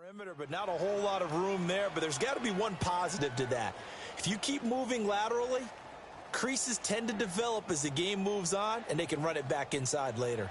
perimeter, but not a whole lot of room there. But there's got to be one positive to that. If you keep moving laterally, creases tend to develop as the game moves on, and they can run it back inside later.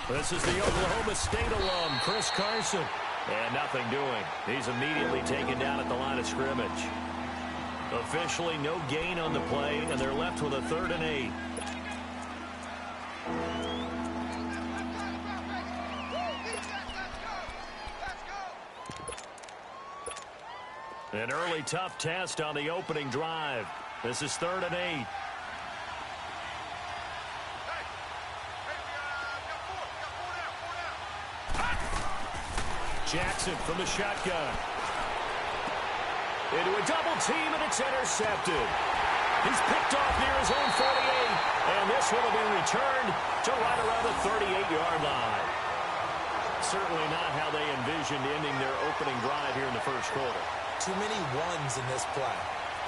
This is the Oklahoma State alum, Chris Carson. And nothing doing. He's immediately taken down at the line of scrimmage. Officially no gain on the play, and they're left with a 3rd and 8. An early tough test on the opening drive. This is 3rd and 8. Jackson from the shotgun. Into a double team, and it's intercepted. He's picked off near his own 48, and this one will be returned to right around the 38-yard line. Certainly not how they envisioned ending their opening drive here in the first quarter. Too many ones in this play.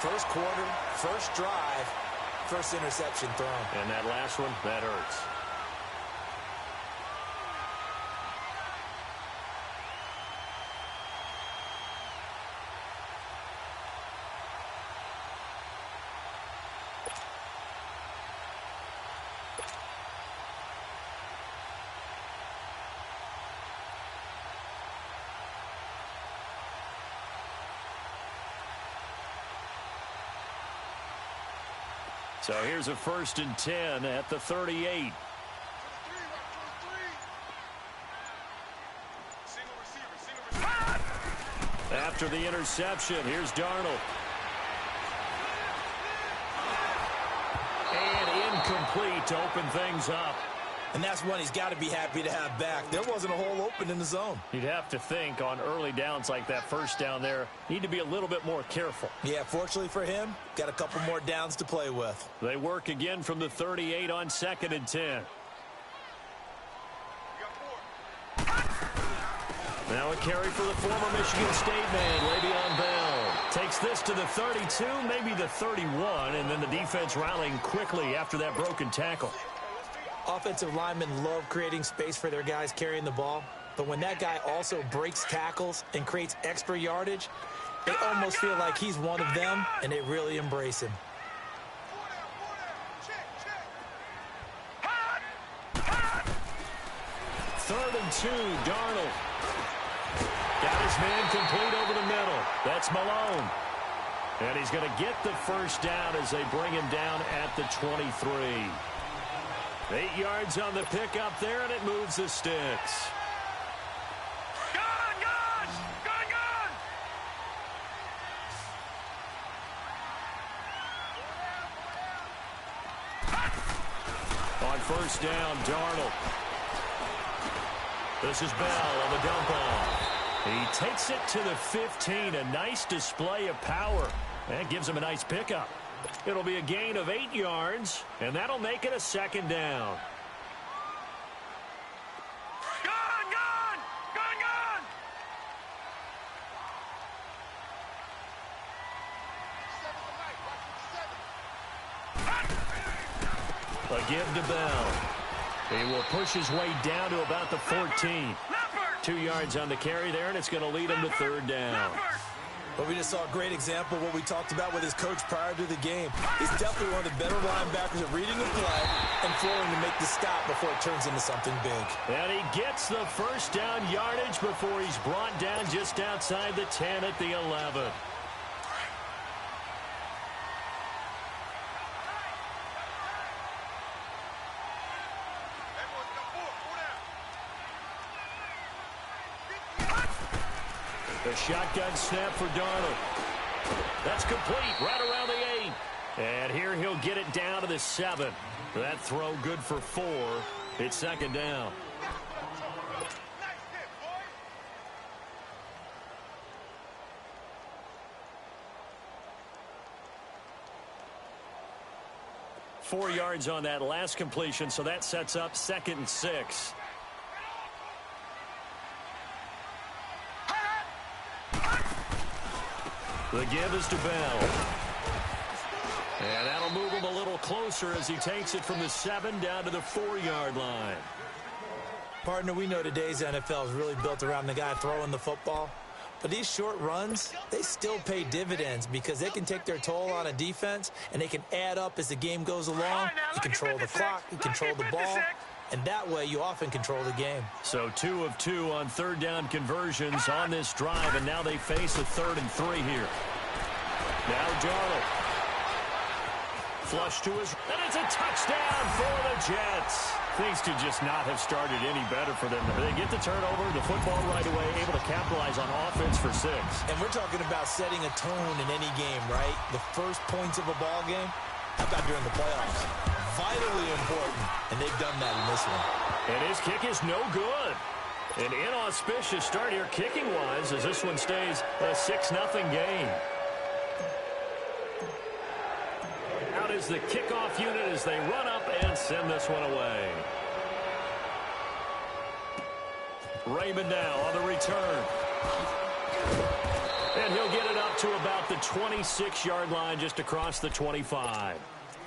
First quarter, first drive, first interception thrown. And that last one, that hurts. So here's a 1st and 10 at the 38. After the interception, here's Darnold. And incomplete to open things up. And that's one he's got to be happy to have back. There wasn't a hole open in the zone. You'd have to think on early downs like that first down there, need to be a little bit more careful. Yeah, fortunately for him, got a couple more downs to play with. They work again from the 38 on 2nd and 10. Now a carry for the former Michigan State man, Le'Veon Bell. Takes this to the 32, maybe the 31, and then the defense rallying quickly after that broken tackle. Offensive linemen love creating space for their guys carrying the ball, but when that guy also breaks tackles and creates extra yardage, they almost feel like he's one of them, and they really embrace him. Third and 2, Darnold. Got his man complete over the middle. That's Malone. And he's going to get the first down as they bring him down at the 23. 8 yards on the pickup there, and it moves the sticks. On first down, Darnold. This is Bell on the dump off. He takes it to the 15. A nice display of power. That gives him a nice pickup. It'll be a gain of 8 yards, and that'll make it a 2nd down. A give to Bell. He will push his way down to about the 14. 2 yards on the carry there, and it's going to lead him to 3rd down. But we just saw a great example of what we talked about with his coach prior to the game. He's definitely one of the better linebackers at reading the play and flowing to make the stop before it turns into something big. And he gets the first down yardage before he's brought down just outside the 10 at the 11. The shotgun snap for Darnold. That's complete right around the 8. And here he'll get it down to the 7. That throw good for 4. It's 2nd down. 4 yards on that last completion, so that sets up 2nd and 6. The give is to Bell. And that'll move him a little closer as he takes it from the 7 down to the 4-yard line. Partner, we know today's NFL is really built around the guy throwing the football. But these short runs, they still pay dividends because they can take their toll on a defense, and they can add up as the game goes along. You control the clock, you control the ball, and that way you often control the game. So 2 of 2 on 3rd down conversions on this drive, and now they face a 3rd and 3 here. Now Darnold. Flush to his, and it's a touchdown for the Jets. Things could just not have started any better for them. They get the turnover, the football right away, able to capitalize on offense for 6. And we're talking about setting a tone in any game, right? The first points of a ball game, how about during the playoffs? Vitally important, and they've done that in this one. And his kick is no good. An inauspicious start here kicking-wise as this one stays a 6-0 game. Out is the kickoff unit as they run up and send this one away. Raymond now on the return. And he'll get it up to about the 26-yard line just across the 25.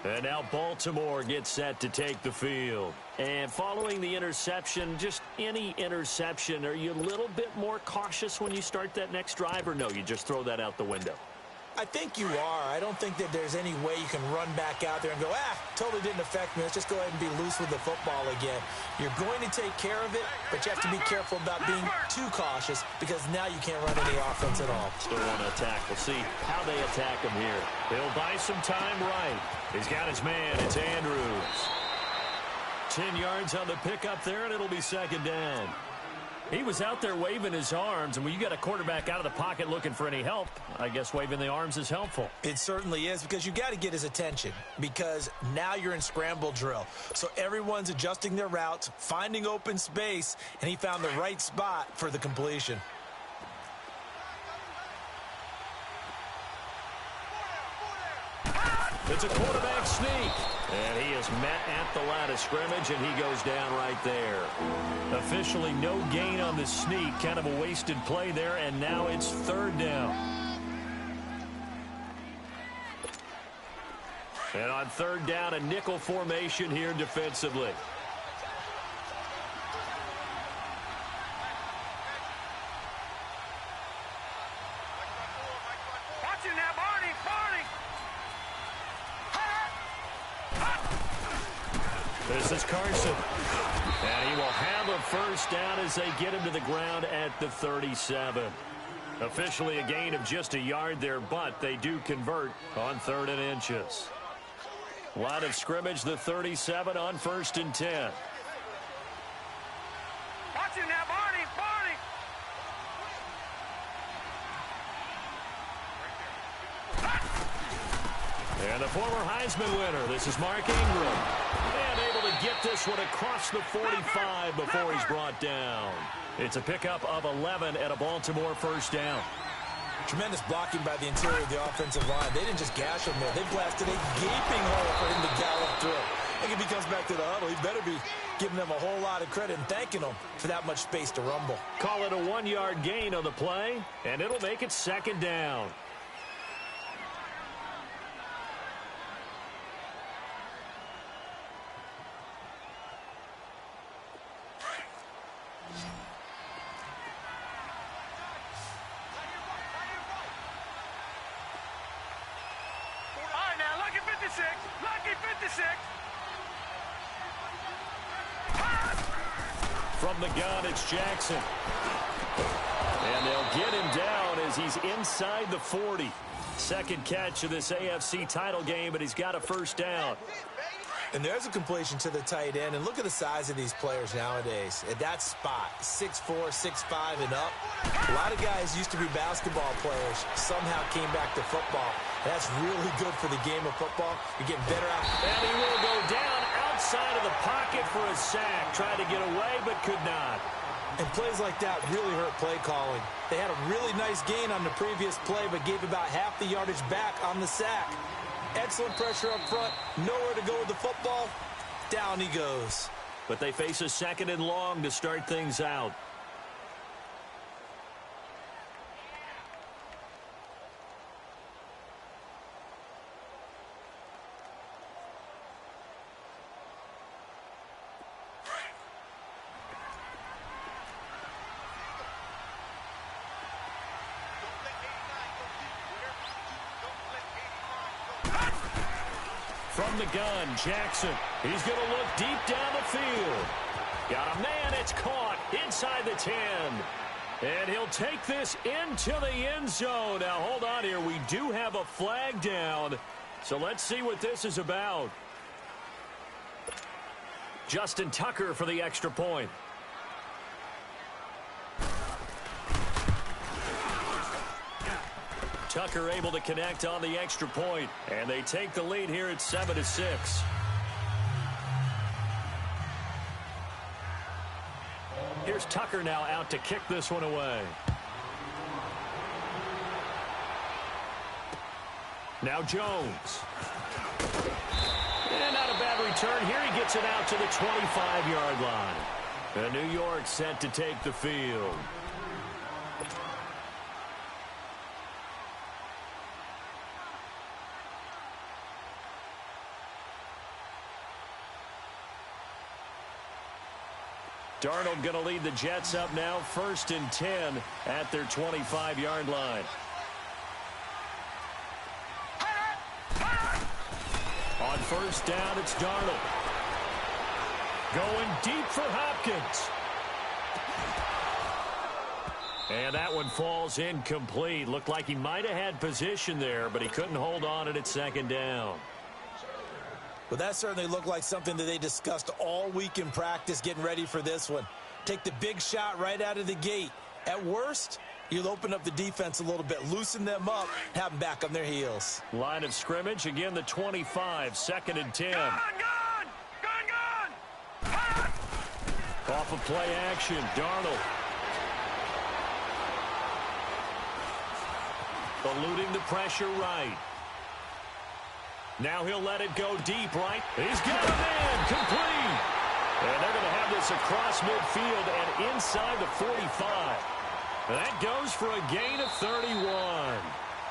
And now Baltimore gets set to take the field. And following the interception, just any interception, are you a little bit more cautious when you start that next drive, or no, you just throw that out the window? I think you are. I don't think that there's any way you can run back out there and go, totally didn't affect me. Let's just go ahead and be loose with the football again. You're going to take care of it, but you have to be careful about being too cautious because now you can't run any offense at all. Still want to attack. We'll see how they attack him here. They'll buy some time right. He's got his man. It's Andrews. 10 yards on the pickup there, and it'll be 2nd down. He was out there waving his arms, and when you got a quarterback out of the pocket looking for any help, I guess waving the arms is helpful. It certainly is, because you got to get his attention, because now you're in scramble drill. So everyone's adjusting their routes, finding open space, and he found the right spot for the completion. It's a quarterback sneak. And he is met at the line of scrimmage, and he goes down right there. Officially no gain on the sneak. Kind of a wasted play there, and now it's 3rd down. And on 3rd down, a nickel formation here defensively. This is Carson. And he will have a 1st down as they get him to the ground at the 37. Officially a gain of just a yard there, but they do convert on 3rd and inches. Line of scrimmage, the 37 on 1st and 10. Watch it now, Barney. And the former Heisman winner, this is Mark Ingram. And able to get this one across the 45 before he's brought down. It's a pickup of 11 and a Baltimore 1st down. Tremendous blocking by the interior of the offensive line. They didn't just gash him there. They blasted a gaping hole for him to gallop through. I think if he comes back to the huddle, he better be giving them a whole lot of credit and thanking them for that much space to rumble. Call it a 1-yard gain on the play, and it'll make it 2nd down. From the gun, it's Jackson. And they'll get him down as he's inside the 40. 2nd catch of this AFC title game, but he's got a 1st down. And there's a completion to the tight end. And look at the size of these players nowadays. At that spot, 6'4", 6'5", and up. A lot of guys used to be basketball players, somehow came back to football. That's really good for the game of football. You're getting better out. And he will go down outside of the pocket for a sack. Tried to get away, but could not. And plays like that really hurt play calling. They had a really nice gain on the previous play, but gave about half the yardage back on the sack. Excellent pressure up front. Nowhere to go with the football. Down he goes. But they face a second and long to start things out. From the gun, Jackson. He's going to look deep down the field. Got a man. It's caught inside the 10. And he'll take this into the end zone. Now, hold on here. We do have a flag down. So let's see what this is about. Justin Tucker for the extra point. Tucker able to connect on the extra point, and they take the lead here at 7-6. Here's Tucker now out to kick this one away. Now Jones. And not a bad return. Here he gets it out to the 25-yard line. And New York set to take the field. Darnold going to lead the Jets up now, 1st and 10 at their 25-yard line. On 1st down, it's Darnold. Going deep for Hopkins. And that one falls incomplete. Looked like he might have had position there, but he couldn't hold on at 2nd down. Well, that certainly looked like something that they discussed all week in practice getting ready for this one. Take the big shot right out of the gate. At worst, you'll open up the defense a little bit, loosen them up, have them back on their heels. Line of scrimmage, again the 25, 2nd and 10. Gun! Off of play action, Darnold. Eluding the pressure right. Now he'll let it go deep, right? He's got a man, complete. And they're going to have this across midfield and inside the 45. That goes for a gain of 31.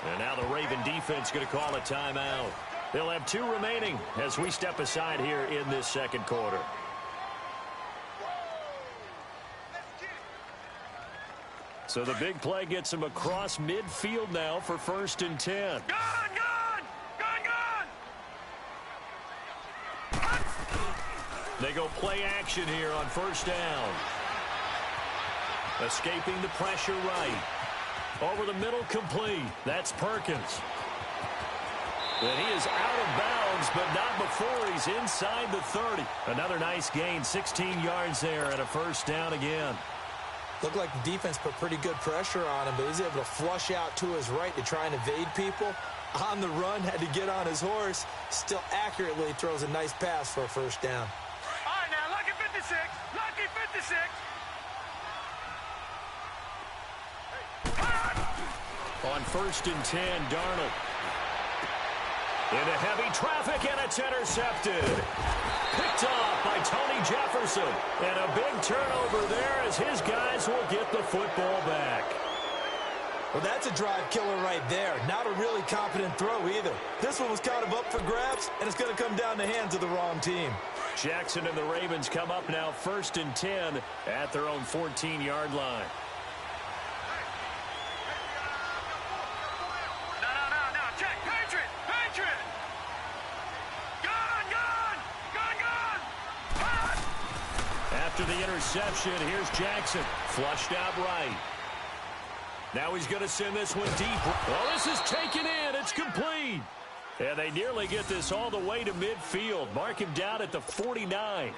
And now the Raven defense going to call a timeout. They'll have 2 remaining as we step aside here in this 2nd quarter. So the big play gets him across midfield now for 1st and 10. They go play action here on 1st down. Escaping the pressure right. Over the middle, complete. That's Perkins. And he is out of bounds, but not before he's inside the 30. Another nice gain, 16 yards there and a 1st down again. Looked like the defense put pretty good pressure on him, but he's able to flush out to his right to try and evade people. On the run, had to get on his horse. Still accurately throws a nice pass for a 1st down. Lucky 56. On 1st and 10, Darnold. Into heavy traffic, and it's intercepted. Picked off by Tony Jefferson. And a big turnover there as his guys will get the football back. Well, that's a drive killer right there. Not a really competent throw either. This one was kind of up for grabs, and it's going to come down the hands of the wrong team. Jackson and the Ravens come up now 1st and 10 at their own 14-yard line. No. Check. Patriot. Gun. After the interception, here's Jackson. Flushed out right. Now he's going to send this one deep. Well, this is taken in. It's complete. And they nearly get this all the way to midfield. Mark him down at the 49.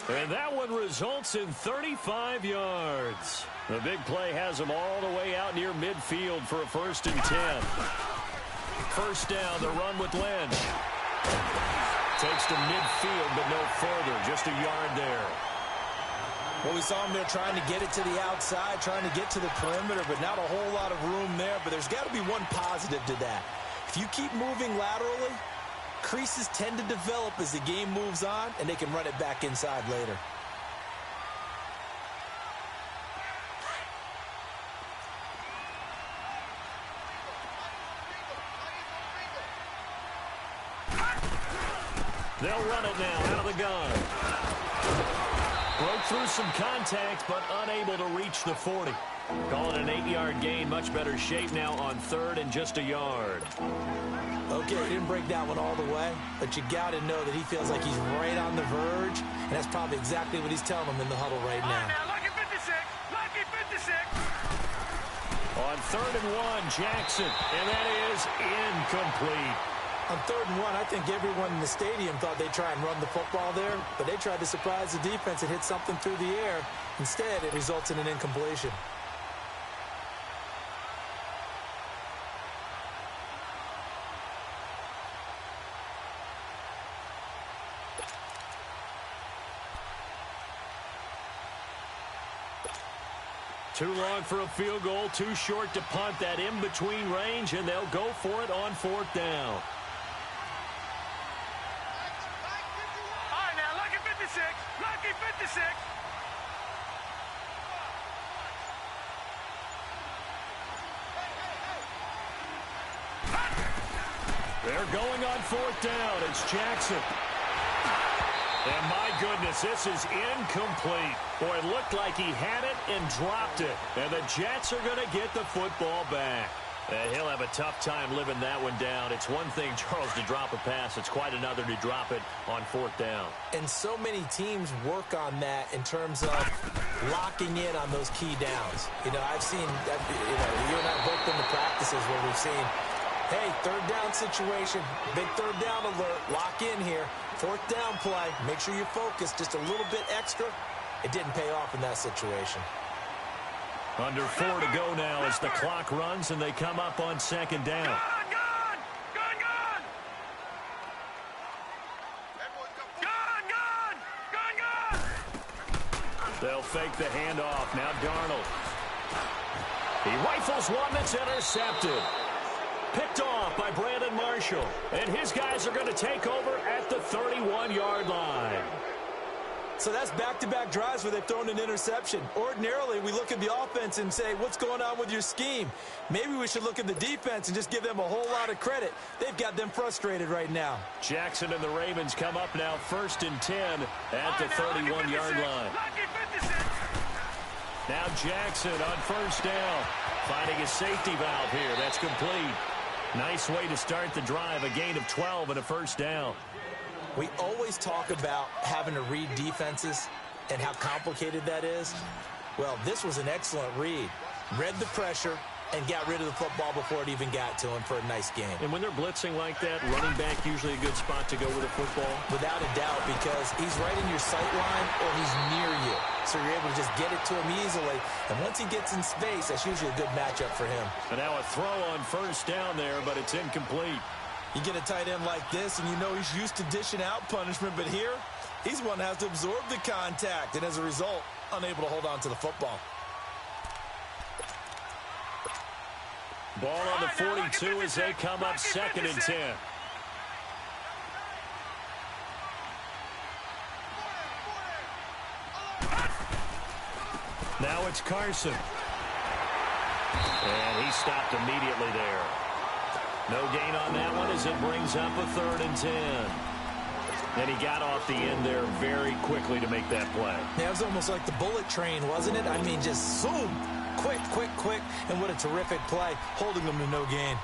And that one results in 35 yards. The big play has him all the way out near midfield for a 1st and 10. 1st down, the run with Lynch. Takes to midfield, but no further. Just a yard there. Well, we saw him there trying to get it to the outside, trying to get to the perimeter, but not a whole lot of room there. But there's got to be one positive to that. If you keep moving laterally, Creases tend to develop as the game moves on, and they can run it back inside later. They'll run it now out of the gun. Broke through some contact, but unable to reach the 40. Call it an 8-yard gain. Much better shape now on third and just a yard. Okay, didn't break that one all the way, but you got to know that he feels like he's right on the verge, and that's probably exactly what he's telling them in the huddle right now. Lucky 56, lucky 56. On third and one, Jackson, and that is incomplete. On third and one, I think everyone in the stadium thought they'd try and run the football there, but they tried to surprise the defense and hit something through the air. Instead, it results in an incompletion. Too long for a field goal, too short to punt. That in-between range, and they'll go for it on fourth down. All right, now, lucky 56, lucky 56. They're going on fourth down. It's Jackson. And my goodness, this is incomplete. Boy, it looked like he had it and dropped it. And the Jets are going to get the football back. He'll have a tough time living that one down. It's one thing, Charles, to drop a pass. It's quite another to drop it on fourth down. And so many teams work on that in terms of locking in on those key downs. You know, I've seen, you and I have both been to practices where we've seen, hey, third down situation, big third down alert, lock in here. Fourth down play, make sure you focus just a little bit extra. It didn't pay off in that situation. Under 4 to go now as the clock runs and they come up on second down. Gone! They'll fake the handoff. Now Darnold. He rifles one that's intercepted. Picked off by Brandon Marshall. And his guys are going to take over at the 31-yard line. So that's back-to-back drives where they've thrown an interception. Ordinarily, we look at the offense and say, what's going on with your scheme? Maybe we should look at the defense and just give them a whole lot of credit. They've got them frustrated right now. Jackson and the Ravens come up now 1st and 10 at the 31-yard line. Now Jackson on first down, finding a safety valve here. That's complete. Nice way to start the drive, a gain of 12 and a first down. We always talk about having to read defenses and how complicated that is. Well, this was an excellent read. Read the pressure and got rid of the football before it even got to him for a nice game. And when they're blitzing like that, running back usually a good spot to go with a football? Without a doubt, because he's right in your sight line or he's near you. So you're able to just get it to him easily. And once he gets in space, that's usually a good matchup for him. And now a throw on first down there, but it's incomplete. You get a tight end like this, and you know he's used to dishing out punishment. But here, he's one that has to absorb the contact. And as a result, unable to hold on to the football. Ball on the 42 as they come up 2nd and 10. Now it's Carson. And he stopped immediately there. No gain on that one as it brings up a 3rd and 10. And he got off the end there very quickly to make that play. Yeah, it was almost like the bullet train, wasn't it? I mean, just zoom. Quick, quick, quick. And what a terrific play, holding them to no gain.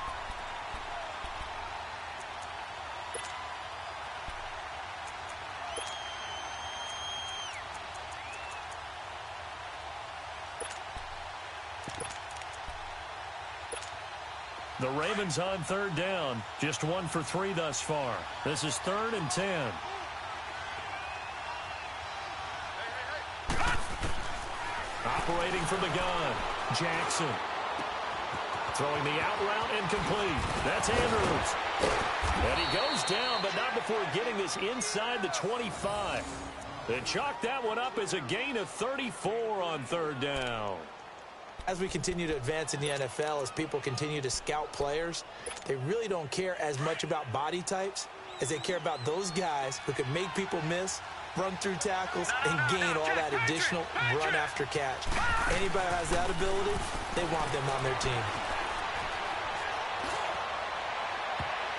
The Ravens on 3rd down. Just 1 for 3 thus far. This is 3rd and 10. Operating from the gun, Jackson. Throwing the out route incomplete. That's Andrews. And he goes down, but not before getting this inside the 25. They chalk that one up as a gain of 34 on 3rd down. As we continue to advance in the NFL, as people continue to scout players, they really don't care as much about body types. as they care about those guys who can make people miss, run through tackles, and gain all that additional run after catch. Anybody who has that ability, they want them on their team.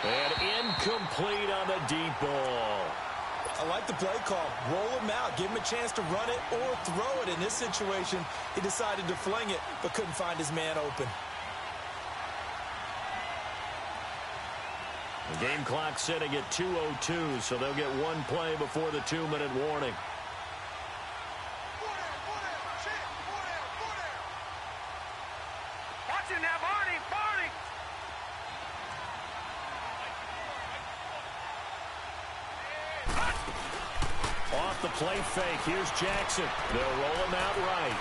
And incomplete on the deep ball. I like the play call. Roll him out. Give him a chance to run it or throw it. In this situation, he decided to fling it, but couldn't find his man open. The game clock sitting at 2:02, so they'll get one play before the 2-minute warning. Watch it now, Barney, Barney. Off the play fake, here's Jackson. They'll roll him out right.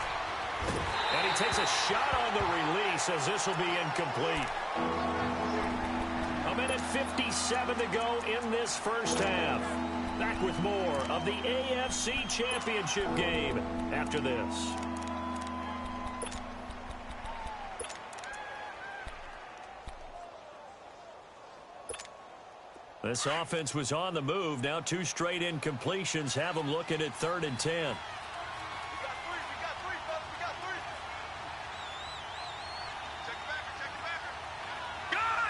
And he takes a shot on the release as this will be incomplete. A minute 57 to go in this first half. Back with more of the AFC Championship game after this. This offense was on the move. Now 2 straight incompletions have them looking at 3rd and 10. We got three, folks, we got three. Check the backer, check the backer. Gone!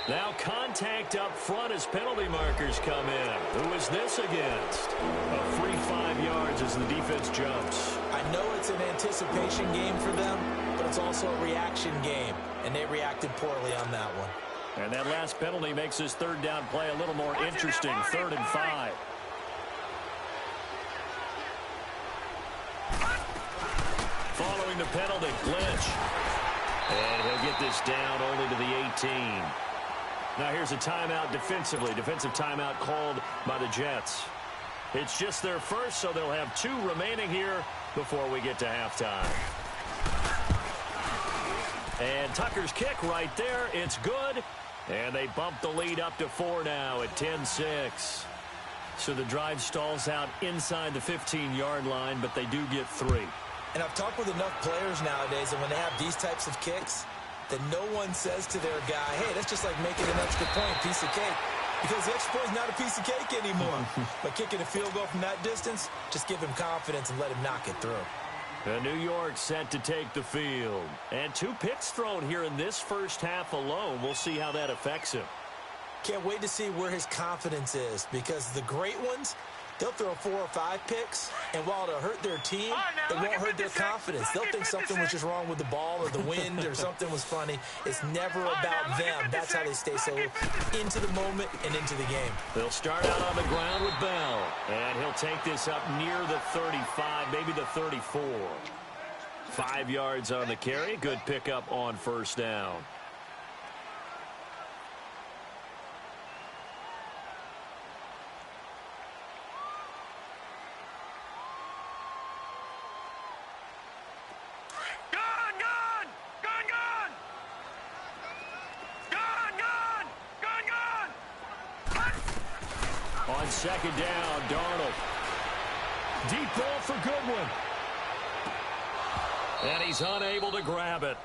Now contact up front as penalty markers come in. Who is this against? A free 5 yards as the defense jumps. I know it's an anticipation game for them, but it's also a reaction game, and they reacted poorly on that one. And that last penalty makes this 3rd down play a little more interesting. 3rd and 5. Following the penalty, Lynch. And he'll get this down only to the 18. Now here's a timeout defensively. Defensive timeout called by the Jets. It's just their first, so they'll have 2 remaining here before we get to halftime. And Tucker's kick right there. It's good. And they bump the lead up to 4 now at 10-6. So the drive stalls out inside the 15-yard line, but they do get 3. And I've talked with enough players nowadays, and when they have these types of kicks, that no one says to their guy, hey, that's just like making an extra point, piece of cake. Because the extra point is not a piece of cake anymore. But kicking a field goal from that distance, just give him confidence and let him knock it through. And New York set to take the field. And 2 picks thrown here in this first half alone. We'll see how that affects him. Can't wait to see where his confidence is, because the great ones, they'll throw 4 or 5 picks, and while it'll hurt their team, it won't hurt their confidence. They'll think something was just wrong with the ball or the wind or something was funny. It's never about them. That's how they stay so into the moment and into the game. They'll start out on the ground with Bell, and he'll take this up near the 35, maybe the 34. 5 yards on the carry. Good pickup on 1st down. On 2nd down, Darnold. Deep ball for Goodwin. And he's unable to grab it.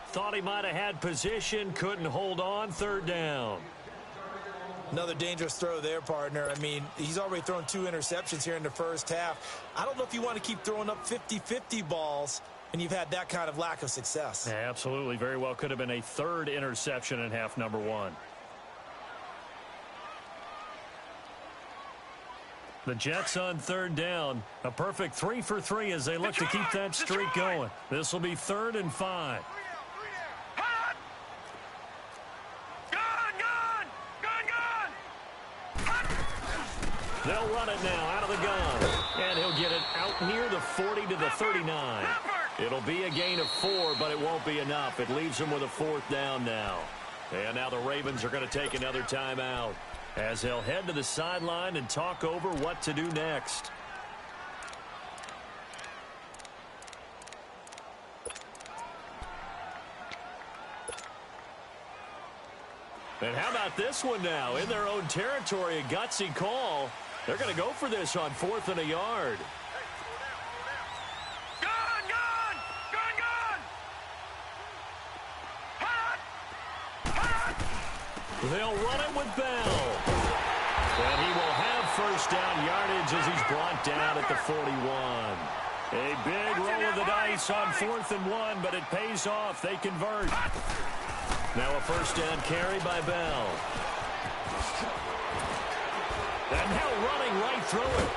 Thought he might have had position, couldn't hold on. 3rd down. Another dangerous throw there, partner. I mean, he's already thrown 2 interceptions here in the first half. I don't know if you want to keep throwing up 50-50 balls and you've had that kind of lack of success. Yeah, absolutely. Very well could have been a 3rd interception in half number 1. The Jets on 3rd down. A perfect 3 for 3 as they look to keep that streak going. This will be 3rd and 5. They'll run it now out of the gun. And he'll get it out near the 40 to the 39. It'll be a gain of 4, but it won't be enough. It leaves them with a 4th down now. And now the Ravens are going to take another timeout as they'll head to the sideline and talk over what to do next. And how about this one now? In their own territory, a gutsy call. They're going to go for this on 4th and a yard. They'll run it with Bell. And he will have first down yardage as he's brought down at the 41. A big roll of the dice on 4th and 1, but it pays off. They convert. Now a first down carry by Bell. And now running right through it.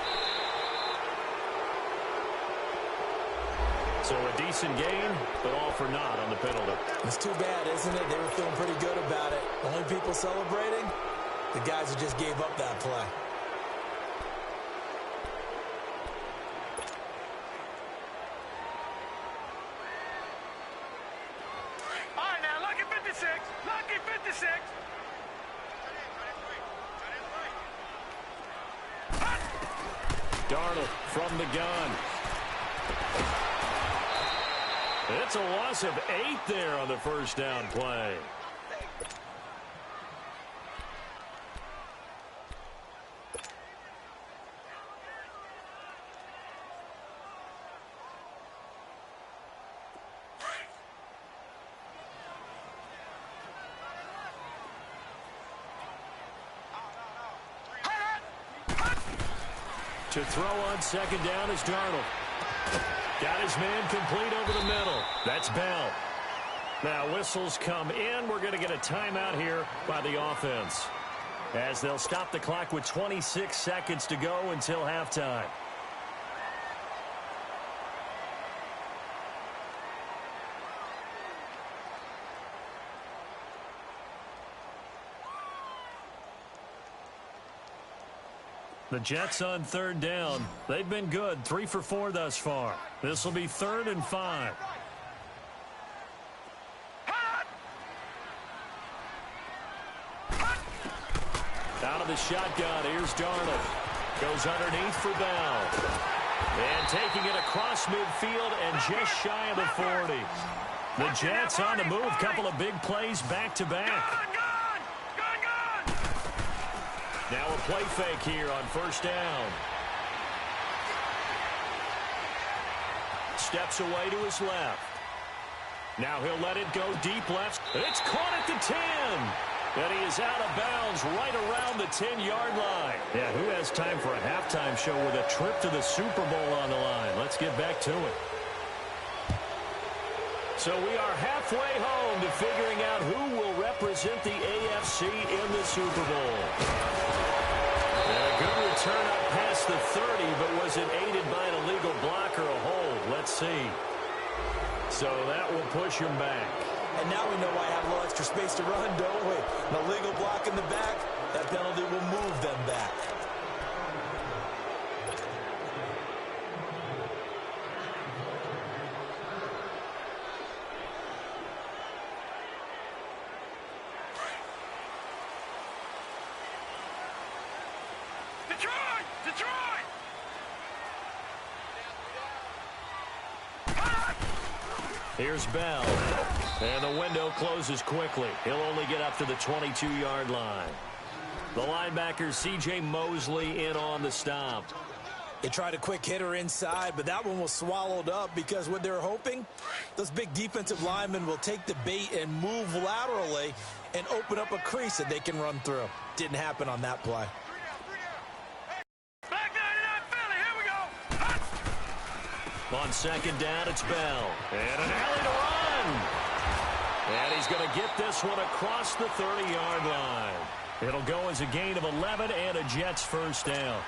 So a decent gain, but all for naught on the penalty. It's too bad, isn't it? They were feeling pretty good about it. Only people celebrating, the guys who just gave up that play. All right, now, lucky 56. Lucky 56. Darnold from the gun. It's a loss of 8 there on the first down play. To throw on second down is Darnold. Got his man complete over the middle. That's Bell. Now whistles come in. We're going to get a timeout here by the offense, as they'll stop the clock with 26 seconds to go until halftime. The Jets on third down. They've been good, 3 for 4 thus far. This will be 3rd and 5. Out of the shotgun, here's Darnold. Goes underneath for Bell. And taking it across midfield and just shy of the 40. The Jets on the move, couple of big plays back-to-back. Now a play fake here on first down. Steps away to his left. Now he'll let it go deep left. It's caught at the 10. And he is out of bounds right around the 10-yard line. Yeah, who has time for a halftime show with a trip to the Super Bowl on the line? Let's get back to it. So we are halfway home to figuring out who will represent the AFC in the Super Bowl. And a good return up past the 30, but was it aided by an illegal block or a hold? Let's see. So that will push him back. And now we know why I have a little extra space to run, don't we? An illegal block in the back, that penalty will move them back. Here's Bell. And the window closes quickly. He'll only get up to the 22-yard line. The linebacker, C.J. Mosley, in on the stop. They tried a quick hitter inside, but that one was swallowed up because what they're hoping, those big defensive linemen will take the bait and move laterally and open up a crease that they can run through. Didn't happen on that play. On second down, it's Bell. And an alley to run. And he's going to get this one across the 30-yard line. It'll go as a gain of 11 and a Jets first down.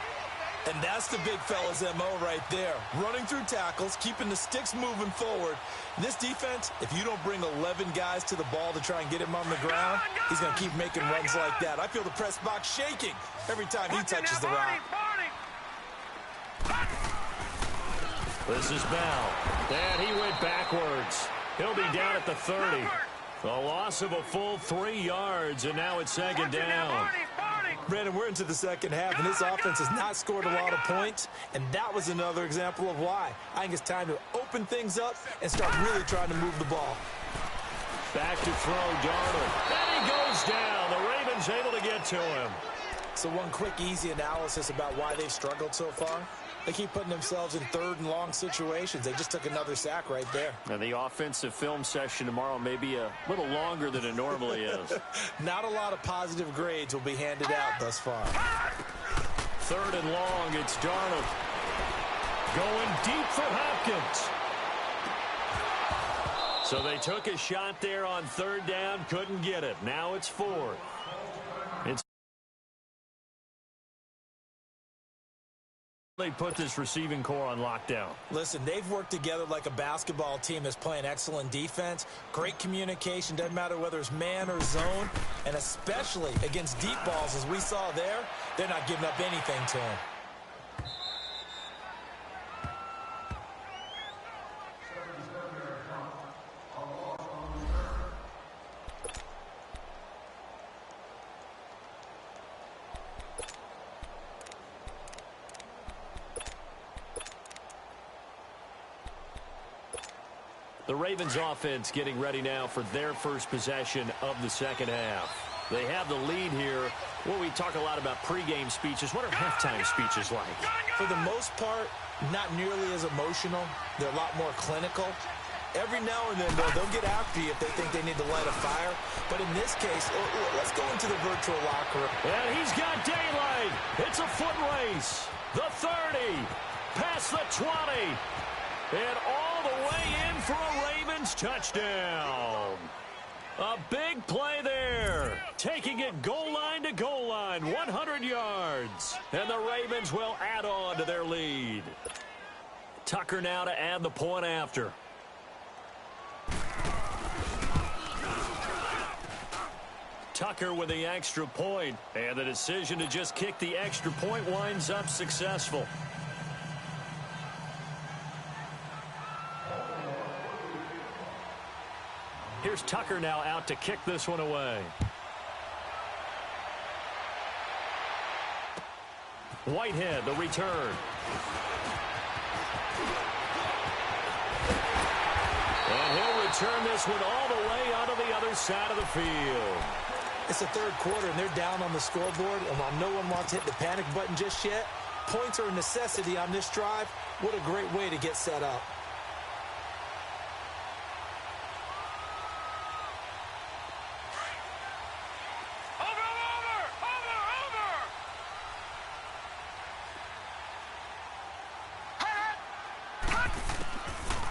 And that's the big fella's M.O. right there. Running through tackles, keeping the sticks moving forward. This defense, if you don't bring 11 guys to the ball to try and get him on the ground, he's going to keep making runs like that. I feel the press box shaking every time he touches the rock. This is Bell. And he went backwards. He'll be down at the 30. A loss of a full 3 yards, and now it's second down. Brandon, we're into the second half, and this offense has not scored a lot of points, and that was another example of why. I think it's time to open things up and start really trying to move the ball. Back to throw, Darnold. And he goes down. The Ravens able to get to him. So one quick, easy analysis about why they've struggled so far. They keep putting themselves in third and long situations. They just took another sack right there. And the offensive film session tomorrow may be a little longer than it normally is. Not a lot of positive grades will be handed out thus far. Third and long, it's Darnold. Going deep for Hopkins. So they took a shot there on third down, couldn't get it. Now it's fourth. They put this receiving core on lockdown. Listen, they've worked together like a basketball team that's playing excellent defense. Great communication, doesn't matter whether it's man or zone. And especially against deep balls, as we saw there, they're not giving up anything to him. The Ravens offense getting ready now for their first possession of the second half. They have the lead here. Well, we talk a lot about pregame speeches. What are halftime speeches like? For the most part, not nearly as emotional. They're a lot more clinical. Every now and then, though, they'll get after you if they think they need to light a fire. But in this case, let's go into the virtual locker room. And he's got daylight. It's a foot race. The 30, past the 20, and all the way in for a Ravens touchdown. A big play there. Taking it goal line to goal line, 100 yards. And the Ravens will add on to their lead. Tucker now to add the point after. Tucker with the extra point, and the decision to just kick the extra point winds up successful. Here's Tucker now out to kick this one away. Whitehead, the return. And he'll return this one all the way onto the other side of the field. It's the third quarter, and they're down on the scoreboard. And while no one wants to hit the panic button just yet, points are a necessity on this drive. What a great way to get set up.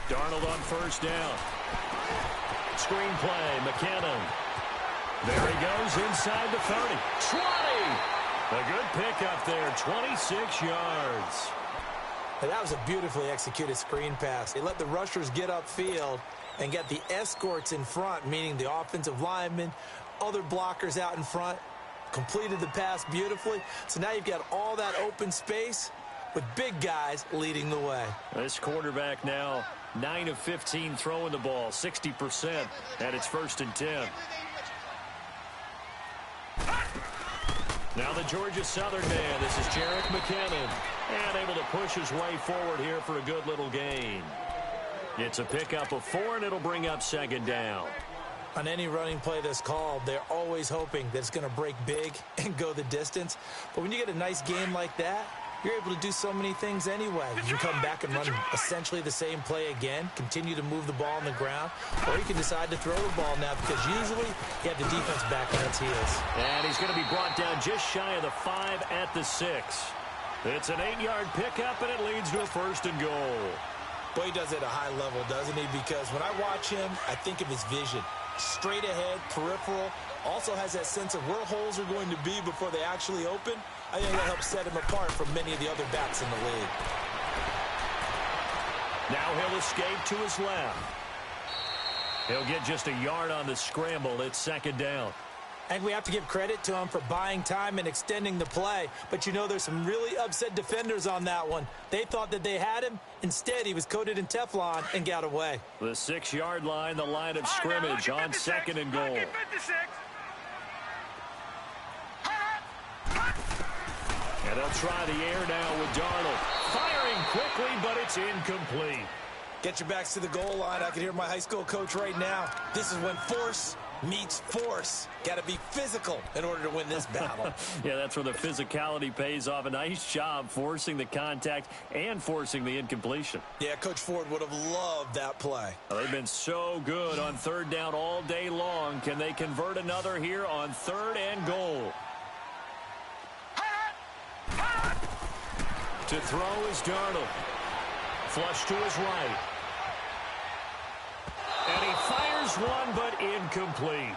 Darnold on first down. Screenplay, McKinnon. There he goes inside the 30. 20! A good pickup there, 26 yards. And that was a beautifully executed screen pass. They let the rushers get upfield and get the escorts in front, meaning the offensive linemen, other blockers out in front, completed the pass beautifully. So now you've got all that open space with big guys leading the way. This quarterback now 9 of 15 throwing the ball, 60%, and it's 1st and 10. Now the Georgia Southern man, this is Jerick McKinnon, and able to push his way forward here for a good little gain. It's a pickup of 4, and it'll bring up 2nd down. On any running play that's called, they're always hoping that it's going to break big and go the distance. But when you get a nice game like that, you're able to do so many things anyway. You can come back and run essentially the same play again, continue to move the ball on the ground, or you can decide to throw the ball now because usually you have the defense back on its heels. And he's going to be brought down just shy of the 5 at the 6. It's an 8-yard pickup, and it leads to a 1st and goal. Boy, he does it at a high level, doesn't he? Because when I watch him, I think of his vision. Straight ahead, peripheral, also has that sense of where holes are going to be before they actually open. I think that helps set him apart from many of the other backs in the league. Now he'll escape to his left. He'll get just a yard on the scramble. It's 2nd down. I think we have to give credit to him for buying time and extending the play. But, you know, there's some really upset defenders on that one. They thought that they had him. Instead, he was coated in Teflon and got away. The 6-yard line, the line of scrimmage on 2nd and goal. And they'll try the air now with Darnold. Firing quickly, but it's incomplete. Get your backs to the goal line. I can hear my high school coach right now. This is when force meets force. Got to be physical in order to win this battle. Yeah, that's where the physicality pays off. A nice job forcing the contact and forcing the incompletion. Yeah, Coach Ford would have loved that play. Well, they've been so good on third down all day long. Can they convert another here on 3rd and goal? To throw is Darnold. Flush to his right. And he fires one, but incomplete.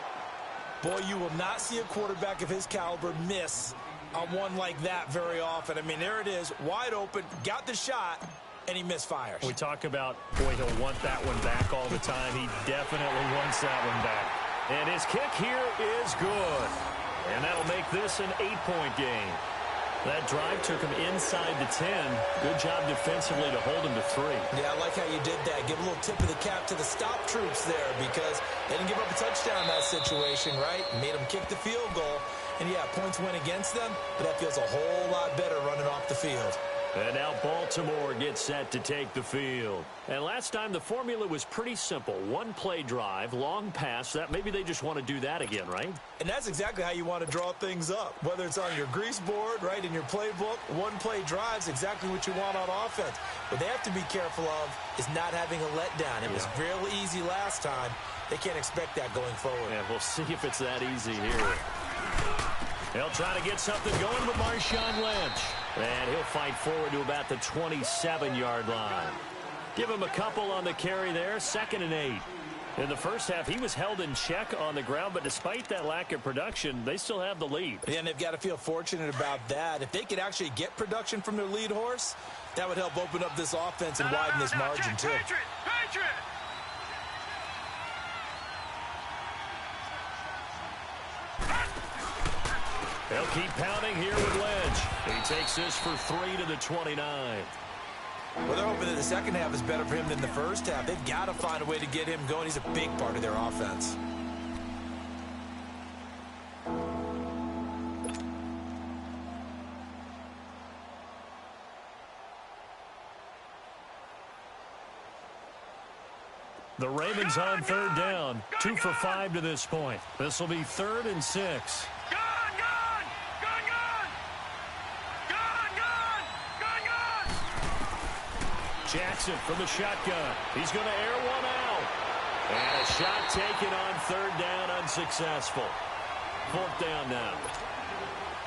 Boy, you will not see a quarterback of his caliber miss on one like that very often. I mean, there it is, wide open, got the shot, and he misfires. We talk about, boy, he'll want that one back all the time. He definitely wants that one back. And his kick here is good. And that'll make this an 8-point game. That drive took him inside the 10. Good job defensively to hold him to 3. Yeah, I like how you did that. Give a little tip of the cap to the stop troops there because they didn't give up a touchdown in that situation, right? Made them kick the field goal. And, yeah, points went against them, but that feels a whole lot better running off the field. And now Baltimore gets set to take the field. And last time the formula was pretty simple. One-play drive, long pass. That maybe they just want to do that again, right? And that's exactly how you want to draw things up. Whether it's on your grease board, right, in your playbook, one-play drive's exactly what you want on offense. What they have to be careful of is not having a letdown. It was real easy last time. They can't expect that going forward. Yeah, we'll see if it's that easy here. They'll try to get something going with Marshawn Lynch. And he'll fight forward to about the 27-yard line. Give him a couple on the carry there, 2nd and 8. In the first half, he was held in check on the ground, but despite that lack of production, they still have the lead. And they've got to feel fortunate about that. If they could actually get production from their lead horse, that would help open up this offense and widen this margin, too. Patriot! They'll keep pounding here with Lynch. He takes this for 3 to the 29. Well, they're hoping that the second half is better for him than the first half. They've got to find a way to get him going. He's a big part of their offense. The Ravens on 3rd down. 2 for 5 to this point. This will be 3rd and 6. Jackson from the shotgun. He's going to air one out. And a shot taken on 3rd down, unsuccessful. 4th down now.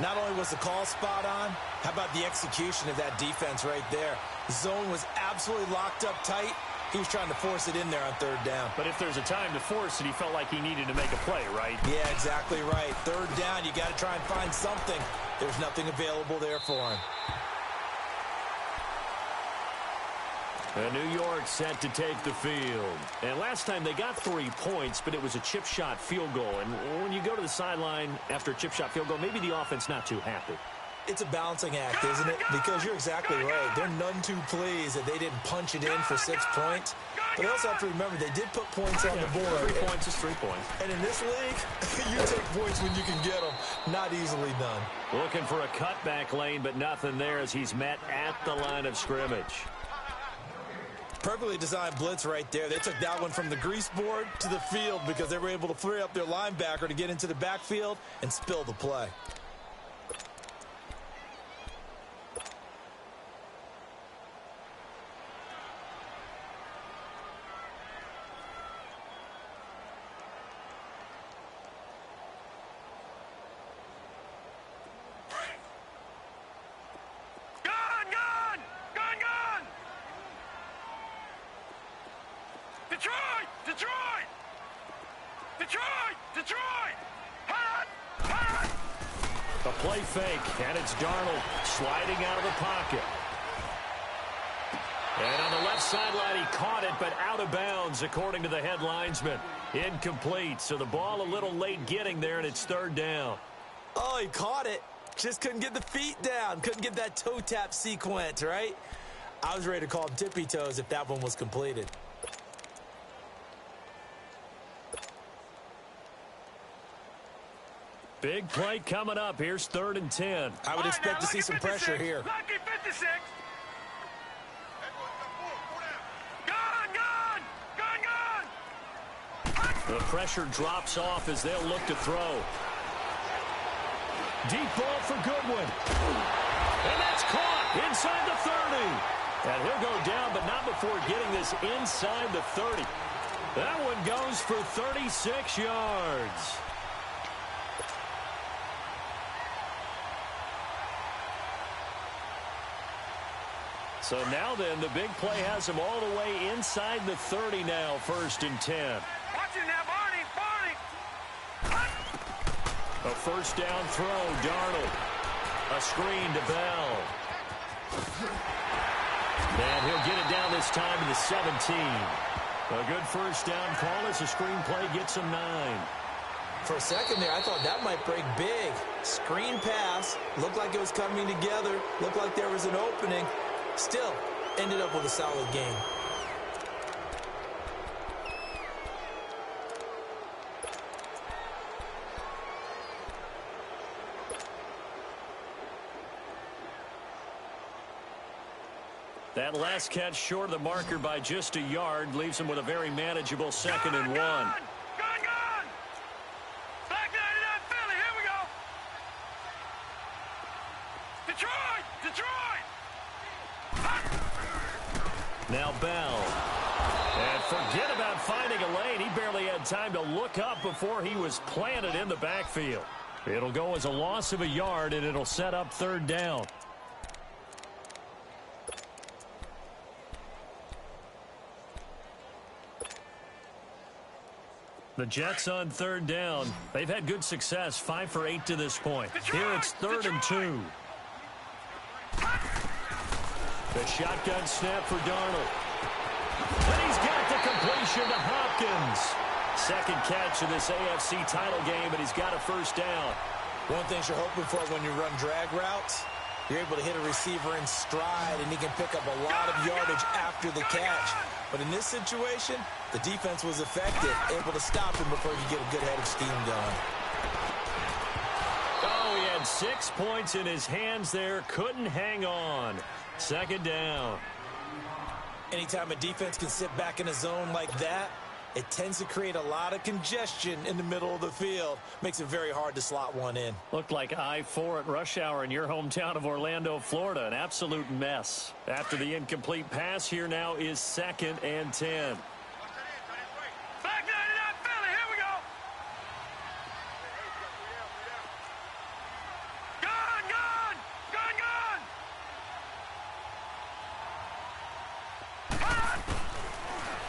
Not only was the call spot on, how about the execution of that defense right there? The zone was absolutely locked up tight. He was trying to force it in there on 3rd down. But if there's a time to force it, he felt like he needed to make a play, right? Yeah, exactly right. 3rd down, you got to try and find something. There's nothing available there for him. And New York set to take the field. And last time they got 3 points, but it was a chip shot field goal. And when you go to the sideline after a chip shot field goal, maybe the offense not too happy. It's a balancing act, isn't it? Because you're exactly right. They're none too pleased that they didn't punch it in for 6 points. But they also have to remember they did put points on the board. 3 points is 3 points. And in this league, you take points when you can get them. Not easily done. Looking for a cutback lane, but nothing there as he's met at the line of scrimmage. Perfectly designed blitz right there. They took that one from the grease board to the field because they were able to free up their linebacker to get into the backfield and spill the play. Detroit! The play fake, and it's Darnold sliding out of the pocket. And on the left sideline, he caught it, but out of bounds, according to the head linesman. Incomplete, so the ball a little late getting there, and it's 3rd down. Oh, he caught it. Just couldn't get the feet down. Couldn't get that toe tap sequence, right? I was ready to call him tippy toes if that one was completed. Big play coming up. Here's 3rd and 10. I would expect to see some pressure here. Lucky 56. The pressure drops off as they'll look to throw. Deep ball for Goodwin. And that's caught inside the 30. And he'll go down, but not before getting this inside the 30. That one goes for 36 yards. So now then, the big play has him all the way inside the 30 now, 1st and 10. Watch it now, Barney, Barney. A first down throw, Darnold. A screen to Bell. And he'll get it down this time to the 17. A good first down call as the screen play gets him 9. For a second there, I thought that might break big. Screen pass. Looked like it was coming together. Looked like there was an opening. Still, ended up with a solid game. That last catch short of the marker by just a yard leaves him with a very manageable 2nd and 1. Gone! Back 99 Philly, here we go! Detroit! Now Bell. And forget about finding a lane. He barely had time to look up before he was planted in the backfield. It'll go as a loss of a yard, and it'll set up 3rd down. The Jets on 3rd down. They've had good success, 5 for 8 to this point. Here it's 3rd and 2. The shotgun snap for Darnold. And he's got the completion to Hopkins. 2nd catch of this AFC title game, and he's got a first down. One thing you're hoping for when you run drag routes, you're able to hit a receiver in stride, and he can pick up a lot of yardage after the catch. But in this situation, the defense was effective, able to stop him before he could get a good head of steam going. Oh, he had 6 points in his hands there. Couldn't hang on. 2nd down. Anytime a defense can sit back in a zone like that, it tends to create a lot of congestion in the middle of the field. Makes it very hard to slot one in. Looked like I-4 at rush hour in your hometown of Orlando, Florida. An absolute mess. After the incomplete pass, here now is 2nd and 10. Back 99 Philly, here we go! Gone!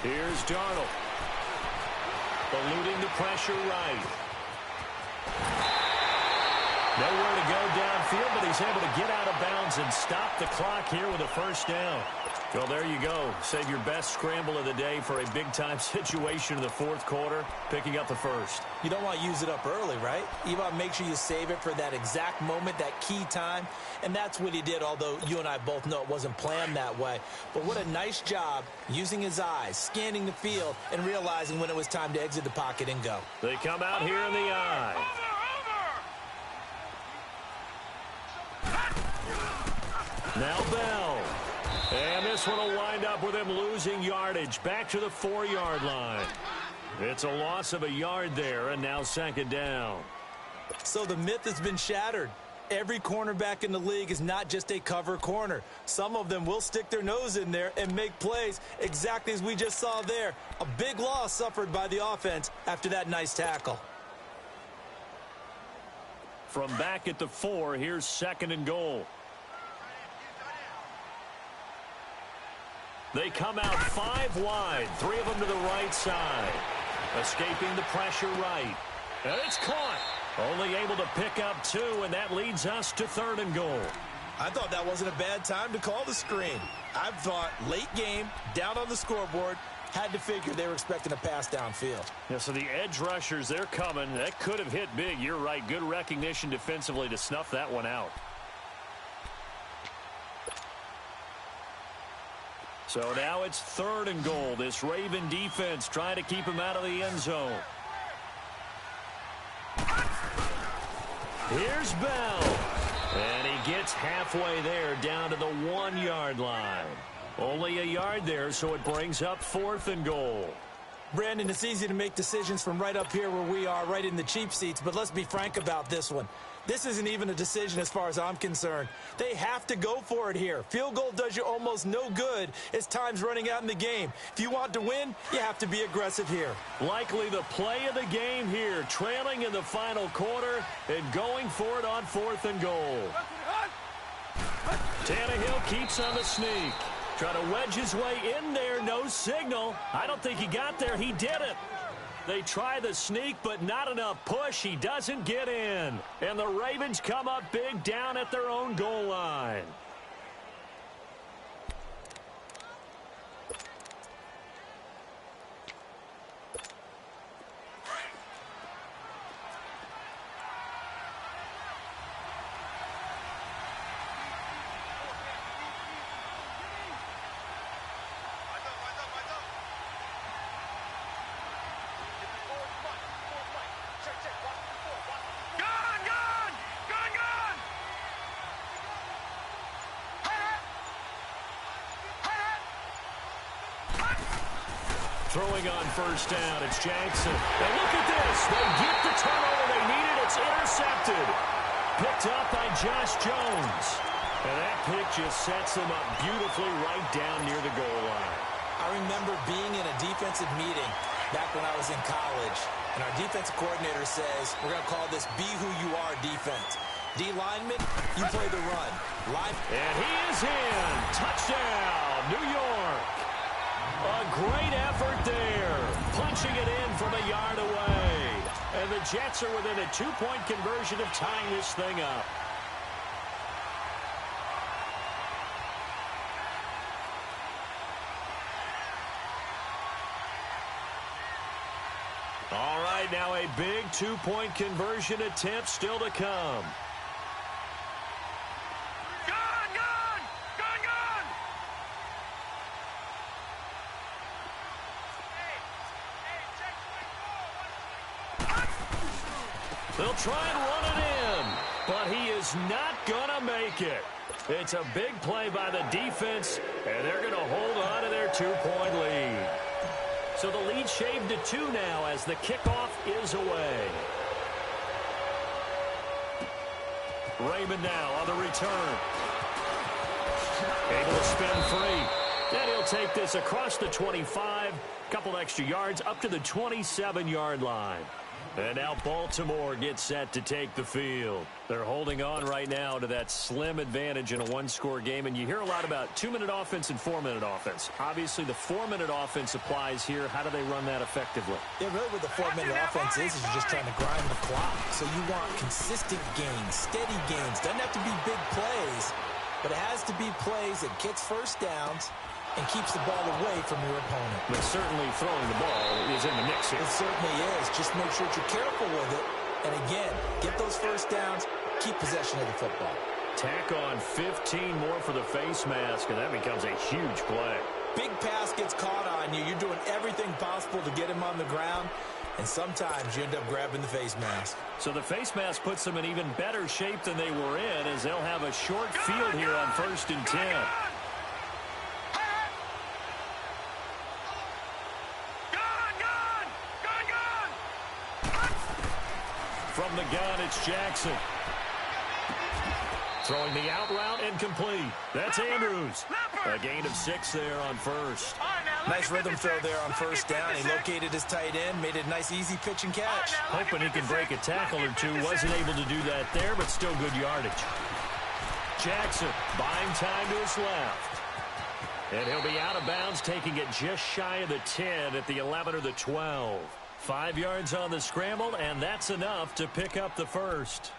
Here's Darnold. Eluding the pressure right. Nowhere to go downfield, but he's able to get out of bounds and stop the clock here with a first down. Well, there you go. Save your best scramble of the day for a big-time situation in the 4th quarter, picking up the first. You don't want to use it up early, right? You want to make sure you save it for that exact moment, that key time. And that's what he did, although you and I both know it wasn't planned that way. But what a nice job using his eyes, scanning the field, and realizing when it was time to exit the pocket and go. They come out here in the eye. Now Bell. And this one will wind up with him losing yardage back to the 4-yard line. It's a loss of a yard there, and now 2nd down. So the myth has been shattered. Every cornerback in the league is not just a cover corner. Some of them will stick their nose in there and make plays exactly as we just saw there. A big loss suffered by the offense after that nice tackle. From back at the 4, here's 2nd and goal. They come out 5 wide, 3 of them to the right side. Escaping the pressure right. And it's caught. Only able to pick up 2, and that leads us to 3rd and goal. I thought that wasn't a bad time to call the screen. I thought late game, down on the scoreboard, had to figure they were expecting a pass downfield. Yeah, so the edge rushers, they're coming. That could have hit big. You're right. Good recognition defensively to snuff that one out. So now it's 3rd and goal. This Raven defense trying to keep him out of the end zone. Here's Bell. And he gets halfway there down to the 1-yard line. Only a yard there, so it brings up 4th and goal. Brandon, it's easy to make decisions from right up here where we are, right in the cheap seats, but let's be frank about this one. This isn't even a decision as far as I'm concerned. They have to go for it here. Field goal does you almost no good as time's running out in the game. If you want to win, you have to be aggressive here. Likely the play of the game here, trailing in the final quarter and going for it on 4th and goal. Tannehill keeps on the sneak. Trying to wedge his way in there, no signal. I don't think he got there. He didn't. They try the sneak, but not enough push. He doesn't get in. And the Ravens come up big down at their own goal line. Throwing on first down, it's Jackson. And look at this. They get the turnover they needed. It's intercepted. Picked up by Josh Jones. And that pick just sets them up beautifully right down near the goal line. I remember being in a defensive meeting back when I was in college, and our defensive coordinator says, we're going to call this be who you are defense. D lineman, you play the run. And he is in. Touchdown, New York. A great effort there, punching it in from a yard away. And the Jets are within a 2-point conversion of tying this thing up. All right, now a big 2-point conversion attempt still to come. They'll try and run it in, but he is not going to make it. It's a big play by the defense, and they're going to hold on to their 2-point lead. So the lead shaved to 2 now as the kickoff is away. Raymond now on the return. Able to spin free. And he'll take this across the 25, couple extra yards up to the 27-yard line. And now Baltimore gets set to take the field. They're holding on right now to that slim advantage in a one-score game. And you hear a lot about 2-minute offense and 4-minute offense. Obviously, the 4-minute offense applies here. How do they run that effectively? Yeah, really what the 4-minute offense is you're just trying to grind the clock. So you want consistent gains, steady gains. Doesn't have to be big plays, but it has to be plays that gets first downs and keeps the ball away from your opponent. But certainly throwing the ball is in the mix here. It certainly is. Just make sure that you're careful with it. And again, get those first downs, keep possession of the football. Tack on 15 more for the face mask, and that becomes a huge play. Big pass gets caught on you. You're doing everything possible to get him on the ground, and sometimes you end up grabbing the face mask. So the face mask puts them in even better shape than they were in, as they'll have a short field here on 1st and 10. From the gun, it's Jackson. Throwing the out route incomplete. That's Andrews. A gain of 6 there on first. Nice rhythm throw there on first down. He located his tight end, made it a nice, easy pitch and catch. Hoping he can break a tackle or two. Wasn't able to do that there, but still good yardage. Jackson buying time to his left. And he'll be out of bounds, taking it just shy of the 10 at the 11 or the 12. 5 yards on the scramble, and that's enough to pick up the first.